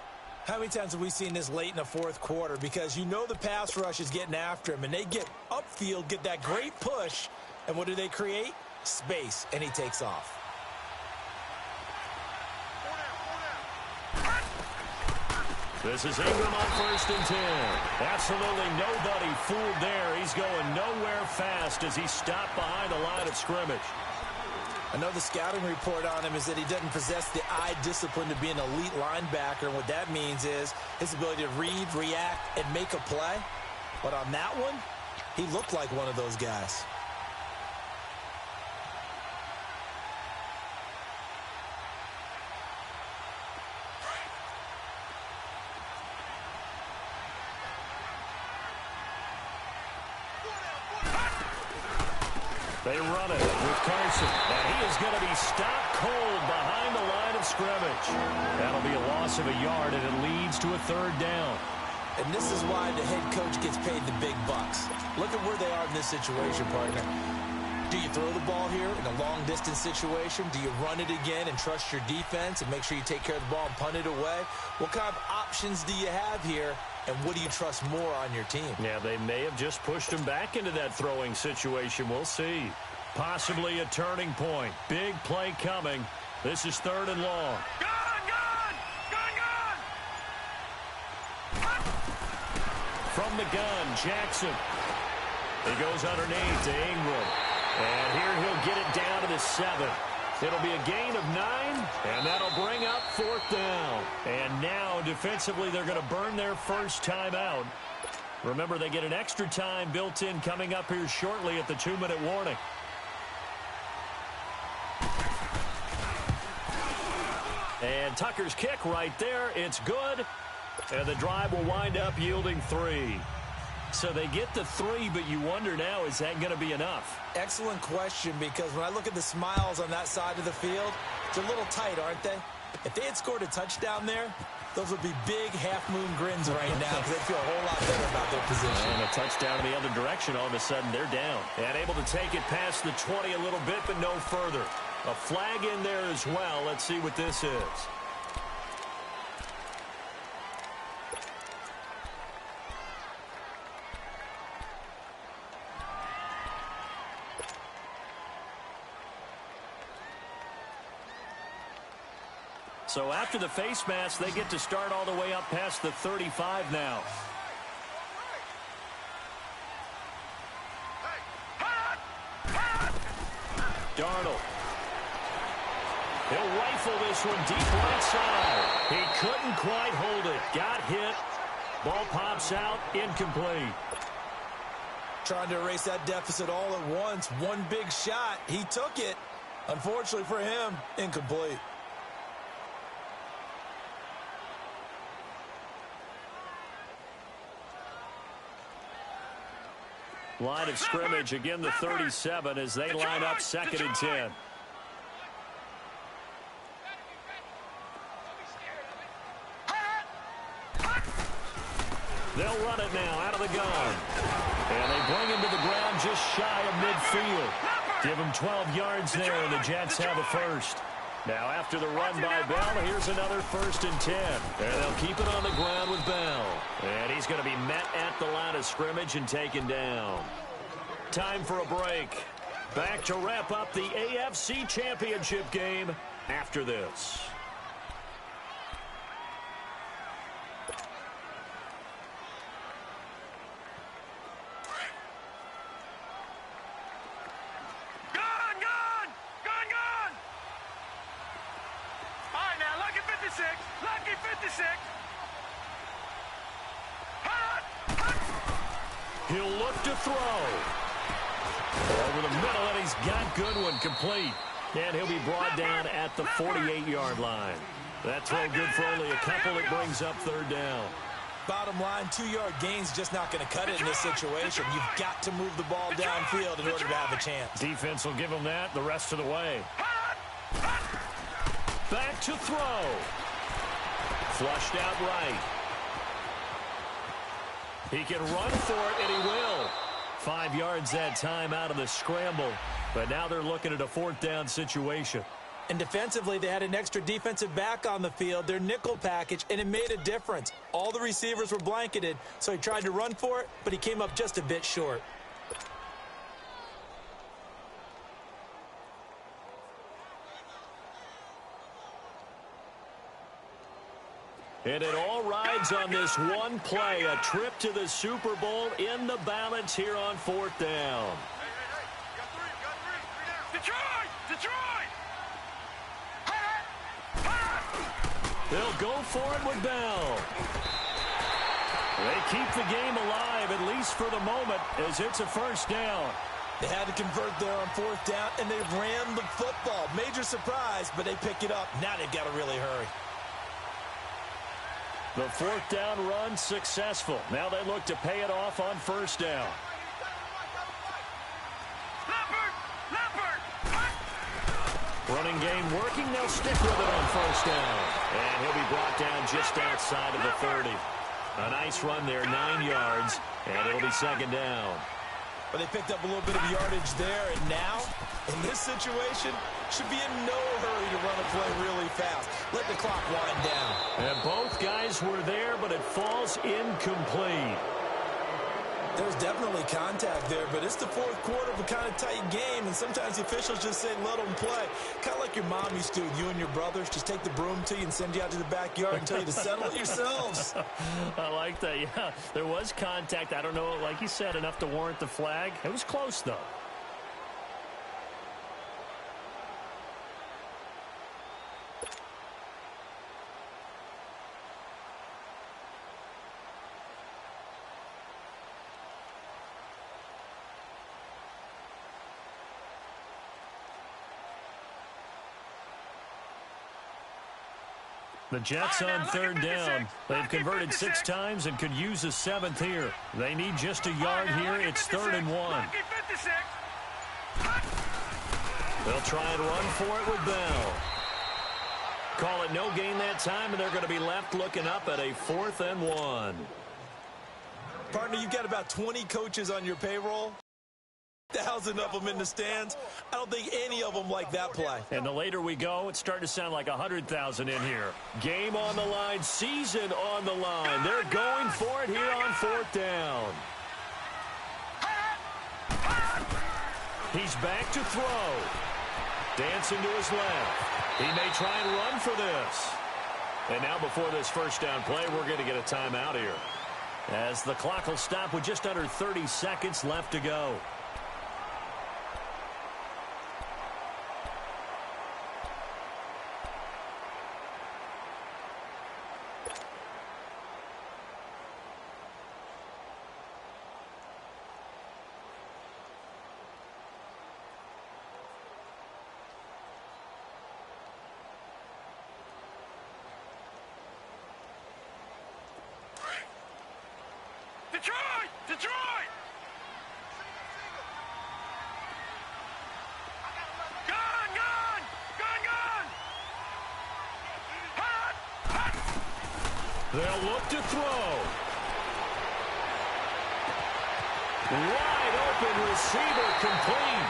How many times have we seen this late in the fourth quarter? Because you know the pass rush is getting after him, and they get upfield, get that great push, and what do they create? Space, and he takes off. This is Ingram on 1st and 10. Absolutely nobody fooled there. He's going nowhere fast as he stopped behind the line of scrimmage. I know the scouting report on him is that he doesn't possess the eye discipline to be an elite linebacker. And what that means is his ability to read, react, and make a play. But on that one, he looked like one of those guys. They run it with Carson, and he is going to be stopped cold behind the line of scrimmage. That'll be a loss of a yard, and it leads to a third down. And this is why the head coach gets paid the big bucks. Look at where they are in this situation, partner. Do you throw the ball here in a long-distance situation? Do you run it again and trust your defense and make sure you take care of the ball and punt it away? What kind of options do you have here, and what do you trust more on your team? Yeah, they may have just pushed him back into that throwing situation. We'll see. Possibly a turning point. Big play coming. This is 3rd and long. From the gun, Jackson. He goes underneath to Ingram. And here he'll get it down to the 7. It'll be a gain of 9, and that'll bring up 4th down. And now, defensively, they're going to burn their first timeout. Remember, they get an extra time built in coming up here shortly at the 2-minute warning. And Tucker's kick right there. It's good. And the drive will wind up yielding 3. So they get the 3, but you wonder now, is that going to be enough? Excellent question, because when I look at the smiles on that side of the field, it's a little tight, aren't they? If they had scored a touchdown there, those would be big half-moon grins right now because they'd feel a whole lot better about their position. And a touchdown in the other direction, all of a sudden they're down. And able to take it past the 20 a little bit, but no further. A flag in there as well. Let's see what this is. So after the face mask, they get to start all the way up past the 35 now. Darnold. He'll rifle this one deep right side. He couldn't quite hold it. Got hit. Ball pops out. Incomplete. Trying to erase that deficit all at once. One big shot. He took it. Unfortunately for him, incomplete. Line of scrimmage, again the 37 as they line up 2nd and 10. They'll run it now out of the gun. And they bring him to the ground just shy of midfield. Give him 12 yards there, and the Jets have a first. Now after the run by Bell, here's another 1st and 10. And they'll keep it on the ground with Bell. And he's going to be met at the line of scrimmage and taken down. Time for a break. Back to wrap up the AFC Championship game after this. Lucky 56. He'll look to throw. Over the middle, and he's got Goodwin complete. And he'll be brought down at the 48-yard line. That throw good for only a couple. It brings up 3rd down. Bottom line, 2-yard gain's just not going to cut it in this situation. You've got to move the ball downfield in order to have a chance. Defense will give him that the rest of the way. Back to throw. Flushed out right. He can run for it, and he will. 5 yards that time out of the scramble. But now they're looking at a 4th down situation. And defensively, they had an extra defensive back on the field, their nickel package, and it made a difference. All the receivers were blanketed, so he tried to run for it, but he came up just a bit short. And it all rides on this one play. A trip to the Super Bowl in the balance here on 4th down. Detroit! Detroit! They'll go for it with Bell. They keep the game alive, at least for the moment, as it's a 1st down. They had to convert there on 4th down, and they ran the football. Major surprise, but they pick it up. Now they've got to really hurry. The 4th down run successful. Now they look to pay it off on 1st down. Running game working. They'll stick with it on first down. And he'll be brought down just outside of the 30. A nice run there, 9 yards, and it'll be second down. But they picked up a little bit of yardage there, and now, in this situation, should be in no hurry to run a play really fast. Let the clock wind down. And both guys were there, but it falls incomplete. There's definitely contact there, but it's the fourth quarter of a kind of tight game, and sometimes the officials just say, let them play. Kind of like your mom used to with you and your brothers. Just take the broom to you and send you out to the backyard and tell you to settle it yourselves. I like that, yeah. There was contact. I don't know, like you said, enough to warrant the flag. It was close, though. The Jets on third down. They've converted 6 times and could use a 7th here. They need just a yard here. It's 3rd and 1. They'll try and run for it with Bell. Call it no gain that time, and they're going to be left looking up at a 4th and 1. Partner, you've got about 20 coaches on your payroll. 1,000 of them in the stands. I don't think any of them like that play. And the later we go, it's starting to sound like 100,000 in here. Game on the line, season on the line. They're going for it here on 4th down. He's back to throw. Dancing to his left. He may try and run for this. And now before this first down play, we're going to get a timeout here, as the clock will stop with just under 30 seconds left to go. Detroit! Detroit! Gun! Gun! Gun! Gun! Hot! Hot! They'll look to throw. Wide open receiver complete.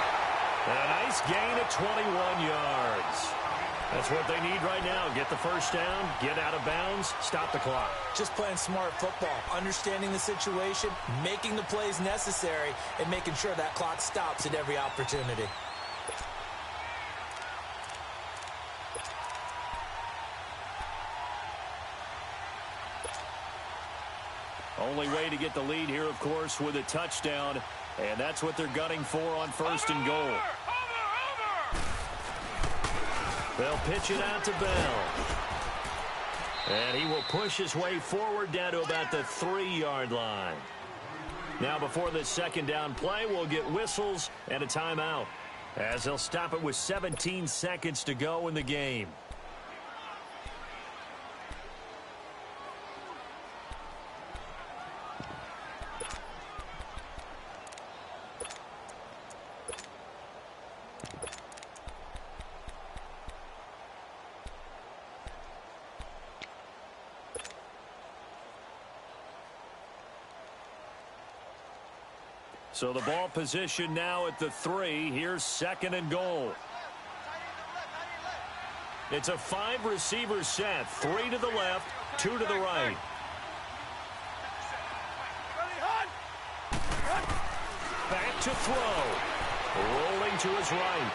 And a nice gain of 21 yards. That's what they need right now. Get the first down, get out of bounds, stop the clock. Just playing smart football, understanding the situation, making the plays necessary, and making sure that clock stops at every opportunity. Only way to get the lead here, of course, with a touchdown. And that's what they're gunning for on 1st and goal. They'll pitch it out to Bell. And he will push his way forward down to about the 3-yard line. Now before this second down play, we'll get whistles and a timeout, as they'll stop it with 17 seconds to go in the game. So the ball position now at the 3. Here's 2nd and goal. It's a 5-receiver set. 3 to the left, 2 to the right. Back to throw. Rolling to his right.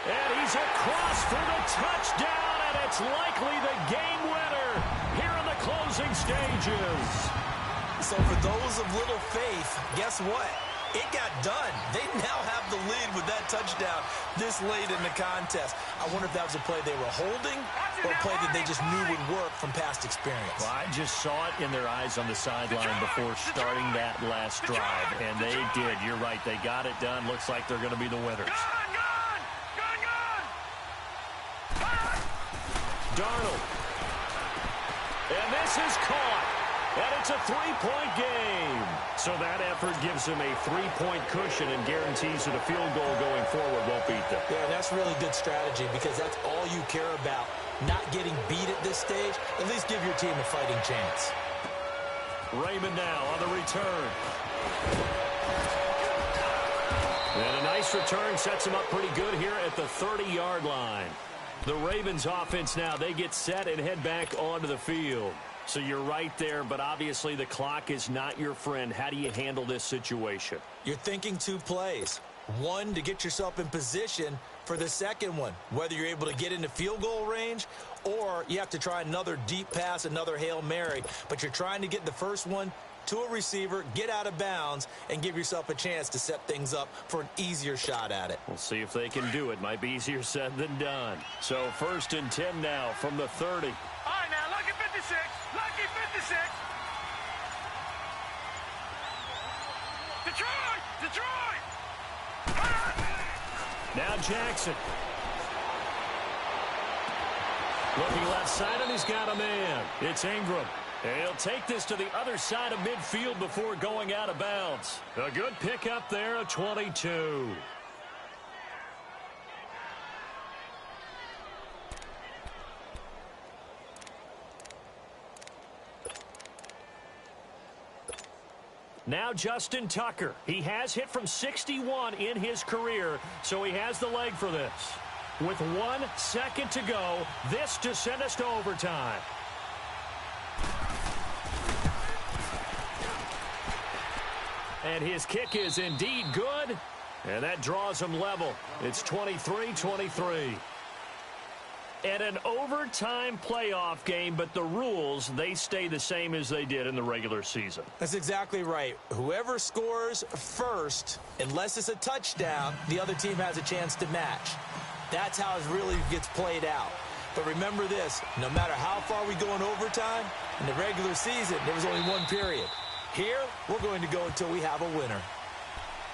And he's across for the touchdown, and it's likely the game winner here in the closing stages. So for those of little faith, guess what? It got done. They now have the lead with that touchdown this late in the contest. I wonder if that was a play they were holding or a play that they just knew would work from past experience. Well, I just saw it in their eyes on the sideline before starting that last drive, and they did. You're right. They got it done. Looks like they're going to be the winners. Darnold. And this is caught. And it's a 3-point game. So that effort gives him a 3-point cushion and guarantees that a field goal going forward won't beat them. Yeah, and that's really good strategy because that's all you care about. Not getting beat at this stage, at least give your team a fighting chance. Raymond now on the return. And a nice return sets him up pretty good here at the 30-yard line. The Ravens offense now, they get set and head back onto the field. So you're right there, but obviously the clock is not your friend. How do you handle this situation? You're thinking 2 plays. One, to get yourself in position for the second one, whether you're able to get into field goal range or you have to try another deep pass, another Hail Mary. But you're trying to get the first one to a receiver, get out of bounds, and give yourself a chance to set things up for an easier shot at it. We'll see if they can do it. Might be easier said than done. So 1st and 10 now from the 30. All right, now, lucky 56. Lucky 56. Detroit! Detroit! Now Jackson. Looking left side, and he's got a man. It's Ingram. And he'll take this to the other side of midfield before going out of bounds. A good pickup there, a 22. Now Justin Tucker. He has hit from 61 in his career, so he has the leg for this. With 1 second to go, this to send us to overtime. And his kick is indeed good, and that draws him level. It's 23-23. And an overtime playoff game, but the rules, they stay the same as they did in the regular season. That's exactly right. Whoever scores first, unless it's a touchdown, the other team has a chance to match. That's how it really gets played out. But remember this, no matter how far we go in overtime, in the regular season, there was only 1 period. Here, we're going to go until we have a winner.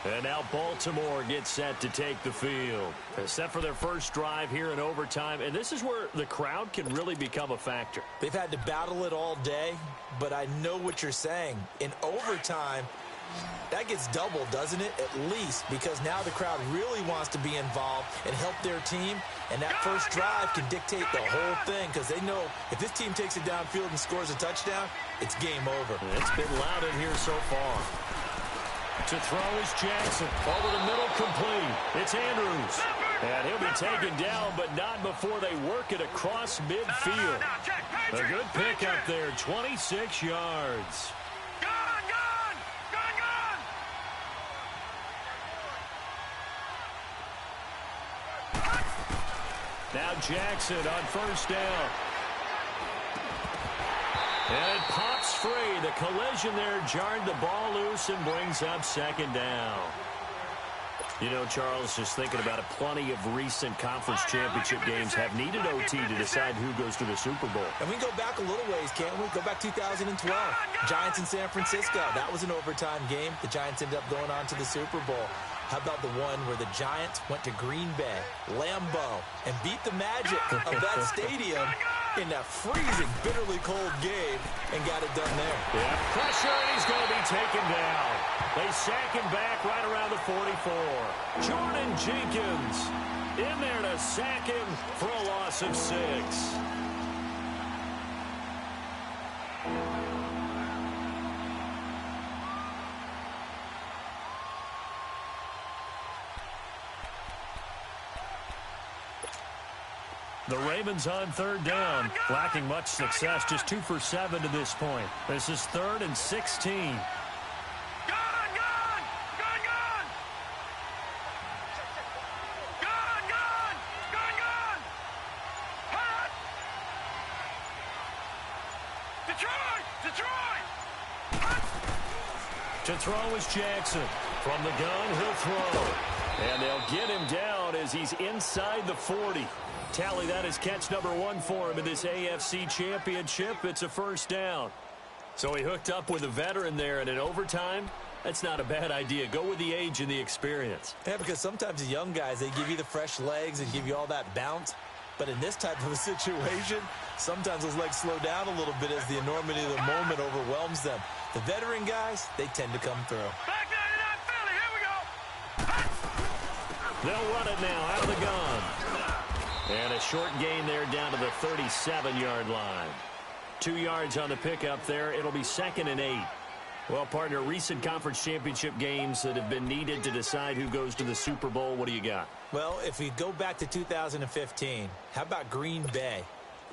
And now Baltimore gets set to take the field. They're set for their first drive here in overtime, and this is where the crowd can really become a factor. They've had to battle it all day, but I know what you're saying. In overtime, that gets doubled, doesn't it? At least, because now the crowd really wants to be involved and help their team, and that first drive can dictate the whole thing because they know if this team takes it downfield and scores a touchdown, it's game over. It's been loud in here so far. To throw is Jackson. Over the middle, complete. It's Andrews. And he'll be taken down, but not before they work it across midfield. A good pickup there, 26 yards. Now Jackson on first down. And it pops free. The collision there jarred the ball loose and brings up 2nd down. You know, Charles, just thinking about it, plenty of recent conference championship games have needed OT to decide who goes to the Super Bowl. And we can go back a little ways, can't we? Go back 2012. Giants in San Francisco. That was an overtime game. The Giants ended up going on to the Super Bowl. How about the one where the Giants went to Green Bay, Lambeau, and beat the Magic of that stadium in that freezing, bitterly cold game and got it done there. Yeah, pressure, and he's going to be taken down. They sack him back right around the 44. Jordan Jenkins in there to sack him for a loss of 6. The Ravens on 3rd down, lacking much success, just 2 for 7 to this point. This is 3rd and 16. To throw is Jackson. From the gun, he'll throw. And they'll get him down as he's inside the 40. Tally that as catch number 1 for him in this AFC Championship. It's a first down. So he hooked up with a veteran there, and in overtime, that's not a bad idea. Go with the age and the experience. Yeah, because sometimes the young guys, they give you the fresh legs and give you all that bounce. But in this type of a situation, sometimes those legs slow down a little bit as the enormity of the moment overwhelms them. The veteran guys, they tend to come through. Back 99 Philly, here we go. They'll run it now out of the gun. And a short gain there down to the 37-yard line. 2 yards on the pickup there. It'll be 2nd and 8. Well, partner, recent conference championship games that have been needed to decide who goes to the Super Bowl. What do you got? Well, if we go back to 2015, how about Green Bay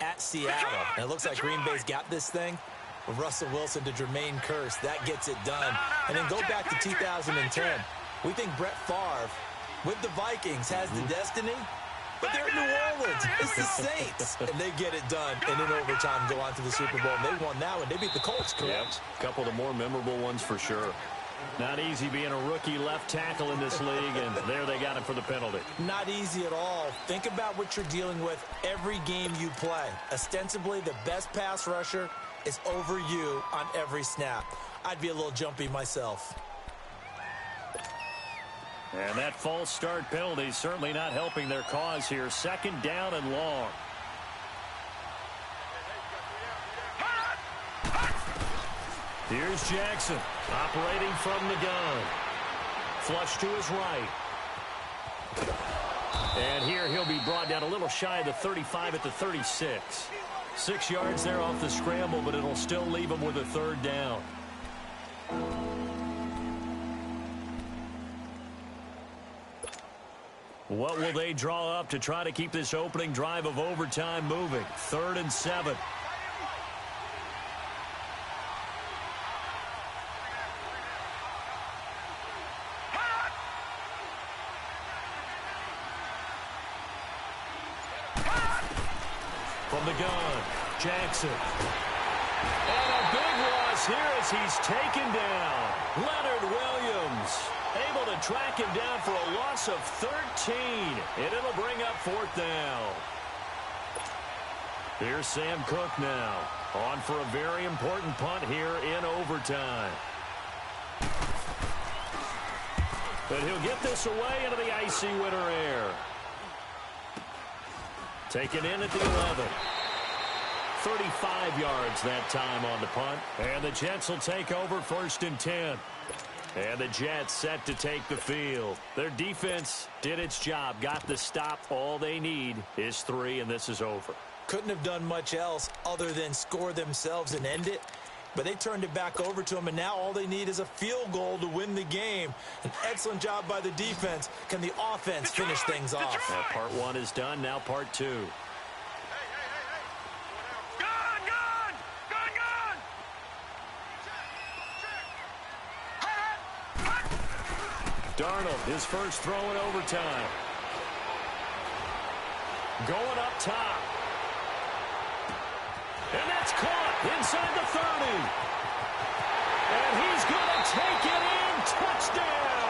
at Seattle? And it looks like Green Bay's got this thing. With Russell Wilson to Jermaine Kearse, that gets it done. And then go back to 2010. We think Brett Favre, with the Vikings, has the destiny. But they're in New Orleans. It's the Saints. And they get it done. And in overtime, go on to the Super Bowl. And they won that one. They beat the Colts, correct? Yep. A couple of the more memorable ones for sure. Not easy being a rookie left tackle in this league. And there they got it for the penalty. Not easy at all. Think about what you're dealing with every game you play. Ostensibly, the best pass rusher is over you on every snap. I'd be a little jumpy myself. And that false start penalty certainly not helping their cause here. 2nd down and long. Here's Jackson operating from the gun. Flush to his right. And here he'll be brought down a little shy of the 35 at the 36. 6 yards there off the scramble, but it'll still leave him with a 3rd down. What will they draw up to try to keep this opening drive of overtime moving? 3rd and 7. From the gun, Jackson. And a big loss here as he's taken down. Leonard Williams able to track him down for a loss of 13. And it'll bring up 4th down. Here's Sam Cook now. On for a very important punt here in overtime. But he'll get this away into the icy winter air. Taken in at the 11. 35 yards that time on the punt. And the Jets will take over 1st and 10. And the Jets set to take the field. Their defense did its job, got the stop. All they need is 3, and this is over. Couldn't have done much else other than score themselves and end it. But they turned it back over to them, and now all they need is a field goal to win the game. An excellent job by the defense. Can the offense finish things off? Now part 1 is done. Now part 2. Darnold, his first throw in overtime. Going up top. And that's caught inside the 30. And he's going to take it in. Touchdown.